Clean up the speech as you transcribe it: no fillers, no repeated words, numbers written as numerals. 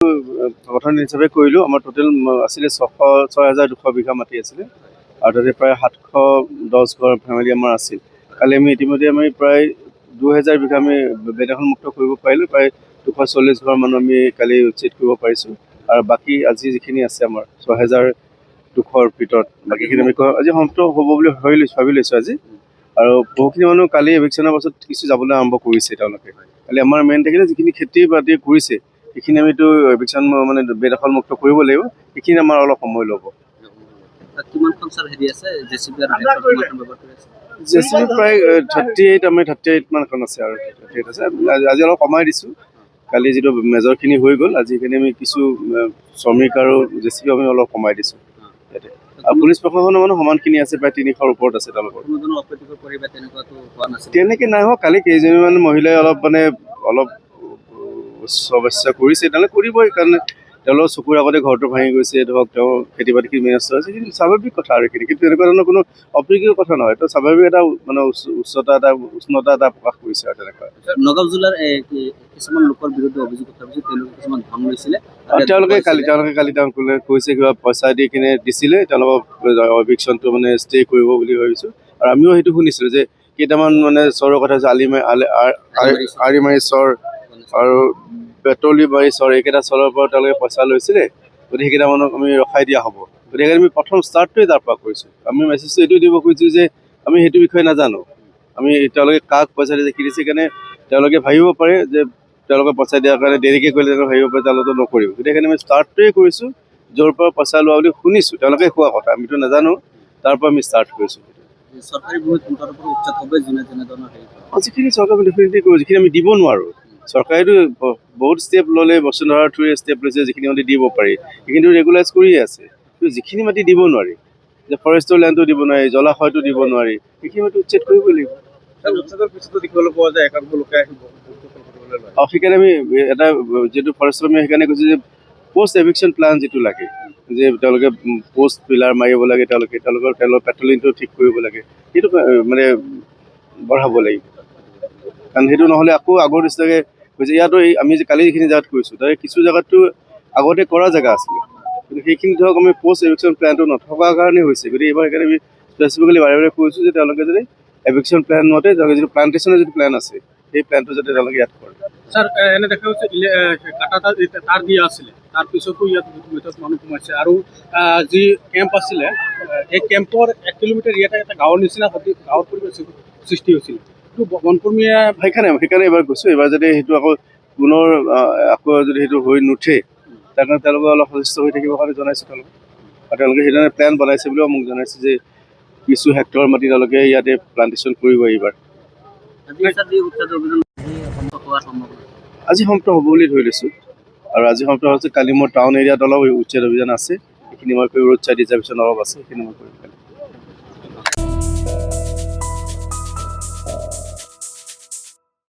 গঠন হিচাপে কৰিলোঁ। আমাৰ টোটেল আছিলে 6,200 বিঘা মাটি আছিলে আৰু তাতে প্ৰায় 710 ঘৰ ফেমিলি আমাৰ আছিল। কালি আমি ইতিমধ্যে প্ৰায় 2000 বিঘা আমি বেদখল মুক্ত কৰিব পাৰিলোঁ। প্ৰায় 240 ঘৰ মানুহ আমি কালি উচ্ছেদ কৰিব পাৰিছোঁ আৰু বাকী আজি যিখিনি আছে আমাৰ 6,200ৰ ভিতৰত বাকীখিনি আমি আজি সমাপ্ত হ'ব বুলি ভাবি লৈছোঁ আজি। আৰু বহুখিনি মানুহ কালি এভিকশ্যনৰ পাছত কিছু যাবলৈ আৰম্ভ কৰিছে তেওঁলোকে। কালি আমাৰ মেইন থাকিলে যিখিনি খেতি বাতি কৰিছে সেইখিনি আমিতো এভিকশ্যন বেদখল মুক্ত কৰিব লাগিব। সেইখিনি আমাৰ অলপ সময় ল'ব। জেচিবি প্ৰায় 38 মানখন আছে আৰু আজি অলপ কমাই দিছোঁ। কালি যিটো মেজৰখিনি হৈ গ'ল, আজি সেইখিনি আমি কিছু শ্ৰমিক আৰু জেচিবি আমি অলপ কমাই দিছোঁ ইয়াতে। আৰু পুলিচ প্ৰশাসনৰ মানুহ সমানখিনি আছে, প্ৰায় 300ৰ ওপৰত আছে তেওঁলোকৰ। তেনেকৈ নাই হোৱা। কালি কেইজনীমান মহিলাই অলপ সমস্যা কৰিছে, তেওঁলোকে কৰিবই, কাৰণ তেওঁলোকৰ চকুৰ আগতে ঘৰটো ভাঙি গৈছে, ধৰক তেওঁ খেতি বাতিখিনি বিনষ্ট হৈছে। কিন্তু স্বাভাৱিক কথা আৰু এইখিনি, কিন্তু এনেকুৱা ধৰণৰ কোনো অপ্ৰীতিকৰ কথা নহয়। এইটো স্বাভাৱিক এটা উষ্ণতা এটা প্ৰকাশ কৰিছে আৰু তেনেকুৱা। নগাঁও জিলাৰ কিছুমান লোকৰ বিৰুদ্ধে অভিযোগ উত্থাপিত হৈছে, তেওঁলোকে কিছুমান ধন লৈছিলে। তেওঁলোকে কালি কৈছে কিবা পইচা দি কিনে দিছিলে, তেওঁলোকক এভিকশ্যনটো ষ্টে কৰিব বুলি ভাবিছোঁ। আৰু আমিও সেইটো শুনিছিলোঁ যে কেইটামান চৰৰ কথা হৈছে, আৰিমাৰী চৰ আৰু বেতলিবাৰী চৰ, এইকেইটা চৰৰ পৰা তেওঁলোকে পইচা লৈছিলে। গতিকে সেইকেইটা মানুহক আমি ৰখাই দিয়া হ'ব। গতিকে আমি প্ৰথম ষ্টাৰ্টটোৱে তাৰ পৰা কৰিছোঁ। আমি মেছেজটো এইটো দিব খুজিছোঁ যে আমি সেইটো বিষয়ে নাজানো। তেওঁলোকে কাক পইচা দিছে কি দিছে, সেইকাৰণে তেওঁলোকে ভাবিব পাৰে যে তেওঁলোকে পইচা দিয়াৰ কাৰণে দেৰিকৈ কৰিলে তেওঁলোকে ভাবিব পাৰে তেওঁলোকে নকৰিব। গতিকে সেইকাৰণে আমি ষ্টাৰ্টটোৱে কৰিছোঁ য'ৰ পৰা পইচা লোৱা বুলি শুনিছোঁ, তেওঁলোকে কোৱা কথা, আমিতো নাজানো, তাৰ পৰা আমি ষ্টাৰ্ট কৰিছোঁ। যিখিনি চৰকাৰে ডেফিনেটলি কৰোঁ, যিখিনি আমি দিব নোৱাৰোঁ। চৰকাৰেতো বহুত ষ্টেপ ল'লে, বসুন্ধৰা থ্ৰুৰে ষ্টেপ লৈছে, যিখিনি মাটি দিব পাৰি সেইখিনি ৰেগুলাইজ কৰিয়ে আছে। কিন্তু যিখিনি মাটি দিব নোৱাৰি, যে ফৰেষ্টৰ লেণ্ডটো দিব নোৱাৰি, জলাশয়টো দিব নোৱাৰি, সেইখিনি মাটি উচ্ছেদ কৰিবই লাগিব। দেখিবলৈ পোৱা যায় একাংশ লোকে সেইকাৰণে আমি এটা যিটো ফৰেষ্টৰ আমি সেইকাৰণে কৈছোঁ যে পষ্ট এভিকশ্যন প্লান যিটো লাগে, যে তেওঁলোকে পষ্ট পিলাৰ মাৰিব লাগে, তেওঁলোকৰ তেলৰ পেট্ৰলিংটো ঠিক কৰিব লাগে, সেইটো বঢ়াব লাগিব। কাৰণ সেইটো নহ'লে আকৌ আগৰ নিচিনাকৈ হৈছে। ইয়াতো আমি কালি যিখিনি জেগাত কৰিছোঁ, তাৰে কিছু জেগাততো আগতে কৰা জেগা আছিলে, কিন্তু সেইখিনি ধৰক আমি পষ্ট এভিকশ্যন প্লেনটো নথকাৰ কাৰণে হৈছে। গতিকে এইবাৰ সেইকাৰণে আমি স্পেচিফিকেলি বাৰে বাৰে কৈছোঁ যে তেওঁলোকে যদি এভিকশ্যন প্লেন মতে তেওঁলোকে যিটো প্লান্টেশ্যনৰ যিটো প্লেন আছে, সেই প্লেনটো যাতে তেওঁলোকে ইয়াত কৰে। ছাৰ, এনে দেখা গৈছে কাটা তাঁৰ দিয়া আছিলে, তাৰপিছতো ইয়াত মানুহ সোমাইছে। আৰু যি কেম্প আছিলে, এই কেম্পৰ 1 কিলোমিটাৰ ইয়াতে এটা গাঁৱৰ নিচিনা গাঁৱৰ পৰিৱেশ সৃষ্টি হৈছিল। এইটো বনকৰ্মীয়ে সেইকাৰণে এইবাৰ কৈছোঁ, এইবাৰ যদি সেইটো পুনৰ যদি সেইটো হৈ নুঠে, তাৰ কাৰণে তেওঁলোকে অলপ সচেষ্ট হৈ থাকিবৰ কাৰণে জনাইছোঁ তেওঁলোকক। আৰু তেওঁলোকে সেইধৰণে প্লেন বনাইছে বুলিও মোক জনাইছে যে কিছু হেক্টৰ মাটি তেওঁলোকে ইয়াতে প্লান্টেশ্যন কৰিব এইবাৰ। আজি সমাপ্ত হ'ব বুলি ধৰি লৈছোঁ। আৰু আজি সমাপ্ত হৈছে। কালি মোৰ টাউন এৰিয়াত অলপ উচ্ছেদ অভিযান আছে, সেইখিনি মই ৰোড চাইড ৰিজাৰ্ভেশ্যন অলপ আছে, সেইখিনি মই কৰিম।